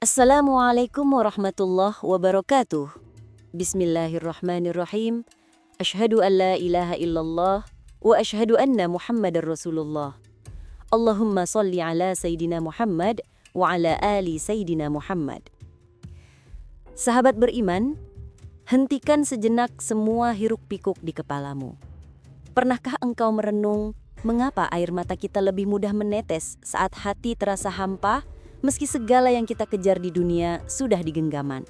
Assalamualaikum warahmatullahi wabarakatuh. Bismillahirrahmanirrahim. Asyhadu an la ilaha illallah wa asyhadu anna Muhammadar Rasulullah. Allahumma salli ala Sayyidina Muhammad wa ala ali Sayyidina Muhammad. Sahabat beriman, hentikan sejenak semua hiruk-pikuk di kepalamu. Pernahkah engkau merenung mengapa air mata kita lebih mudah menetes saat hati terasa hampa? Meski segala yang kita kejar di dunia sudah di genggaman.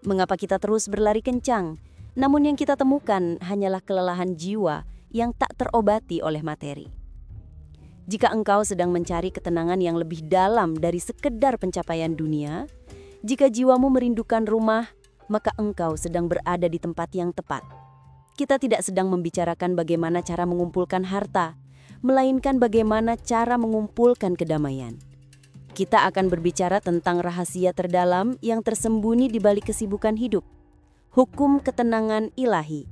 Mengapa kita terus berlari kencang, namun yang kita temukan hanyalah kelelahan jiwa yang tak terobati oleh materi. Jika engkau sedang mencari ketenangan yang lebih dalam dari sekedar pencapaian dunia, jika jiwamu merindukan rumah, maka engkau sedang berada di tempat yang tepat. Kita tidak sedang membicarakan bagaimana cara mengumpulkan harta, melainkan bagaimana cara mengumpulkan kedamaian. Kita akan berbicara tentang rahasia terdalam yang tersembunyi di balik kesibukan hidup. Hukum ketenangan ilahi.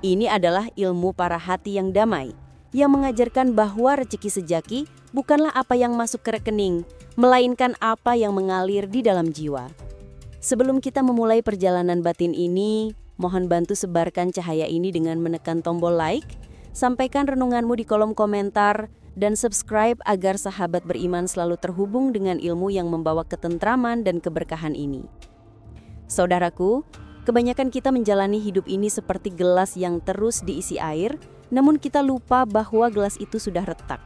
Ini adalah ilmu para hati yang damai, yang mengajarkan bahwa rezeki sejati bukanlah apa yang masuk ke rekening, melainkan apa yang mengalir di dalam jiwa. Sebelum kita memulai perjalanan batin ini, mohon bantu sebarkan cahaya ini dengan menekan tombol like, sampaikan renunganmu di kolom komentar, dan subscribe agar sahabat beriman selalu terhubung dengan ilmu yang membawa ketentraman dan keberkahan ini. Saudaraku, kebanyakan kita menjalani hidup ini seperti gelas yang terus diisi air, namun kita lupa bahwa gelas itu sudah retak.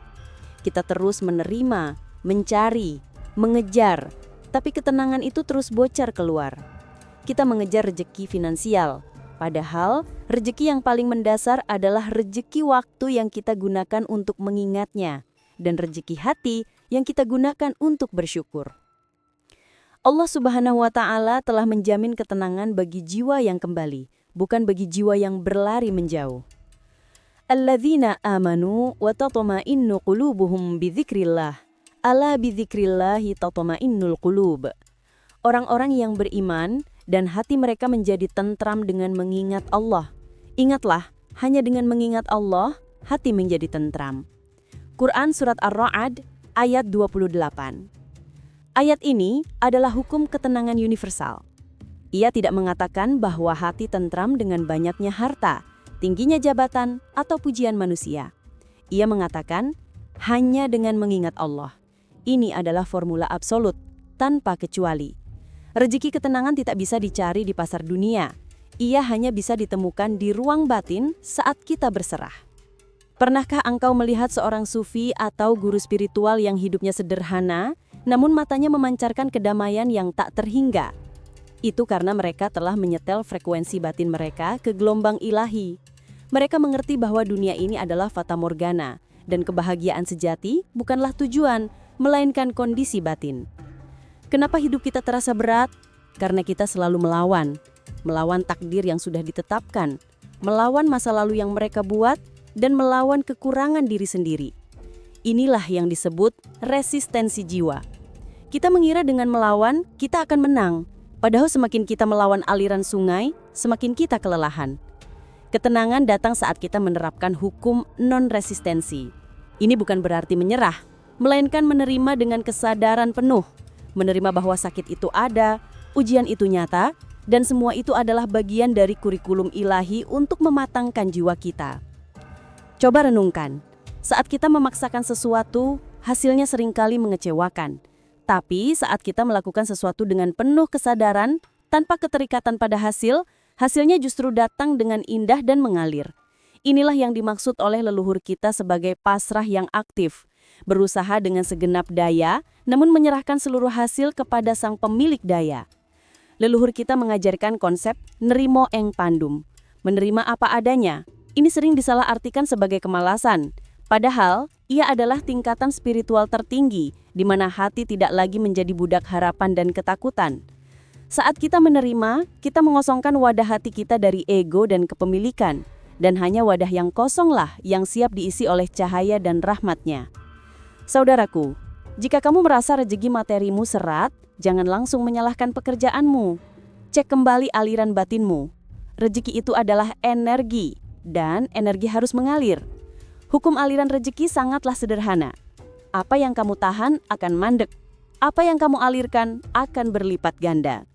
Kita terus menerima, mencari, mengejar, tapi ketenangan itu terus bocor keluar. Kita mengejar rezeki finansial, padahal rezeki yang paling mendasar adalah rezeki waktu yang kita gunakan untuk mengingatnya, dan rezeki hati yang kita gunakan untuk bersyukur. Allah Subhanahu wa Ta'ala telah menjamin ketenangan bagi jiwa yang kembali, bukan bagi jiwa yang berlari menjauh. Alladzina amanu wa tatma'innu qulubuhum bidzikrillah. Ala bidzikrillahi tatma'innul qulub. Orang-orang yang beriman dan hati mereka menjadi tentram dengan mengingat Allah. Ingatlah, hanya dengan mengingat Allah, hati menjadi tentram. Quran Surat Ar-Ra'd ayat 28. Ayat ini adalah hukum ketenangan universal. Ia tidak mengatakan bahwa hati tentram dengan banyaknya harta, tingginya jabatan, atau pujian manusia. Ia mengatakan, hanya dengan mengingat Allah. Ini adalah formula absolut, tanpa kecuali. Rezeki ketenangan tidak bisa dicari di pasar dunia. Ia hanya bisa ditemukan di ruang batin saat kita berserah. Pernahkah engkau melihat seorang sufi atau guru spiritual yang hidupnya sederhana, namun matanya memancarkan kedamaian yang tak terhingga? Itu karena mereka telah menyetel frekuensi batin mereka ke gelombang ilahi. Mereka mengerti bahwa dunia ini adalah fata morgana, dan kebahagiaan sejati bukanlah tujuan, melainkan kondisi batin. Kenapa hidup kita terasa berat? Karena kita selalu melawan takdir yang sudah ditetapkan, melawan masa lalu yang mereka buat, dan melawan kekurangan diri sendiri. Inilah yang disebut resistensi jiwa. Kita mengira dengan melawan, kita akan menang. Padahal semakin kita melawan aliran sungai, semakin kita kelelahan. Ketenangan datang saat kita menerapkan hukum non-resistensi. Ini bukan berarti menyerah, melainkan menerima dengan kesadaran penuh. Menerima bahwa sakit itu ada, ujian itu nyata, dan semua itu adalah bagian dari kurikulum ilahi untuk mematangkan jiwa kita. Coba renungkan, saat kita memaksakan sesuatu, hasilnya seringkali mengecewakan. Tapi saat kita melakukan sesuatu dengan penuh kesadaran, tanpa keterikatan pada hasilnya justru datang dengan indah dan mengalir. Inilah yang dimaksud oleh leluhur kita sebagai pasrah yang aktif. Berusaha dengan segenap daya, namun menyerahkan seluruh hasil kepada sang pemilik daya. Leluhur kita mengajarkan konsep nerimo eng pandum, menerima apa adanya. Ini sering disalahartikan sebagai kemalasan, padahal ia adalah tingkatan spiritual tertinggi, di mana hati tidak lagi menjadi budak harapan dan ketakutan. Saat kita menerima, kita mengosongkan wadah hati kita dari ego dan kepemilikan, dan hanya wadah yang kosonglah yang siap diisi oleh cahaya dan rahmatnya. Saudaraku, jika kamu merasa rezeki materimu serat, jangan langsung menyalahkan pekerjaanmu. Cek kembali aliran batinmu. Rezeki itu adalah energi, dan energi harus mengalir. Hukum aliran rezeki sangatlah sederhana. Apa yang kamu tahan akan mandek. apa yang kamu alirkan akan berlipat ganda.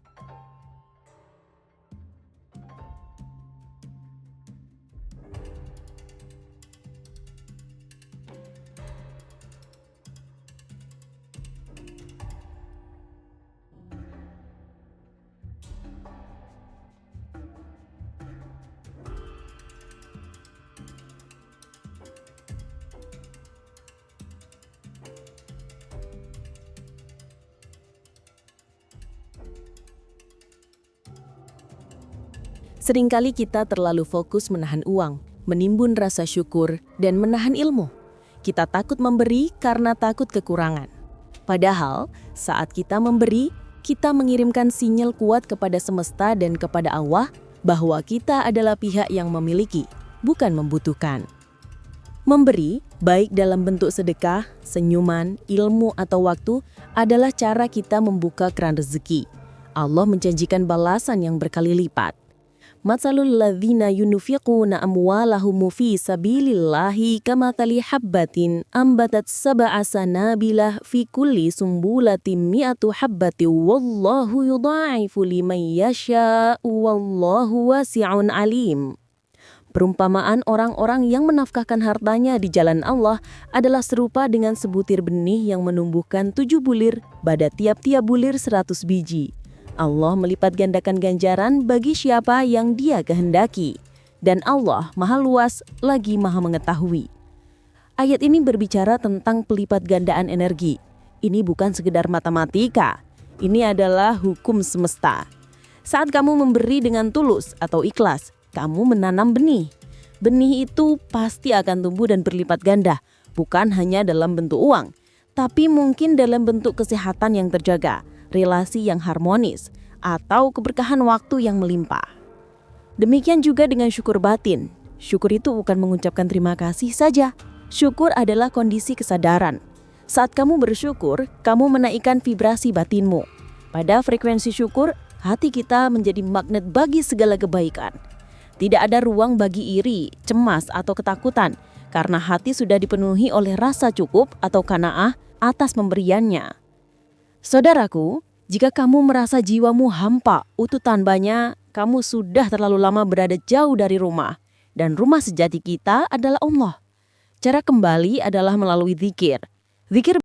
Seringkali kita terlalu fokus menahan uang, menimbun rasa syukur, dan menahan ilmu. Kita takut memberi karena takut kekurangan. Padahal, saat kita memberi, kita mengirimkan sinyal kuat kepada semesta dan kepada Allah bahwa kita adalah pihak yang memiliki, bukan membutuhkan. Memberi, baik dalam bentuk sedekah, senyuman, ilmu, atau waktu, adalah cara kita membuka keran rezeki. Allah menjanjikan balasan yang berkali lipat. Matsalul ladzina yunfiquna amwalahum fi sabilillahi kamathali habbatin ambatat sab'a sanabilah fi kulli sumbulatin mi'atu habbatin wallahu yudha'ifu liman yasha'u wallahu wasi'un alim. Perumpamaan orang-orang yang menafkahkan hartanya di jalan Allah adalah serupa dengan sebutir benih yang menumbuhkan 7 bulir pada tiap-tiap bulir 100 biji. Allah melipat gandakan ganjaran bagi siapa yang Dia kehendaki. Dan Allah Maha Luas lagi Maha Mengetahui. Ayat ini berbicara tentang pelipat gandaan energi. Ini bukan sekedar matematika. Ini adalah hukum semesta. Saat kamu memberi dengan tulus atau ikhlas, kamu menanam benih. Benih itu pasti akan tumbuh dan berlipat ganda, bukan hanya dalam bentuk uang, tapi mungkin dalam bentuk kesehatan yang terjaga, relasi yang harmonis, atau keberkahan waktu yang melimpah. Demikian juga dengan syukur batin. Syukur itu bukan mengucapkan terima kasih saja. Syukur adalah kondisi kesadaran. Saat kamu bersyukur, kamu menaikkan vibrasi batinmu. Pada frekuensi syukur, hati kita menjadi magnet bagi segala kebaikan. Tidak ada ruang bagi iri, cemas, atau ketakutan, karena hati sudah dipenuhi oleh rasa cukup atau qanaah atas pemberiannya. Saudaraku, jika kamu merasa jiwamu hampa, utuh tandanya kamu sudah terlalu lama berada jauh dari rumah. Dan rumah sejati kita adalah Allah. Cara kembali adalah melalui zikir. Zikir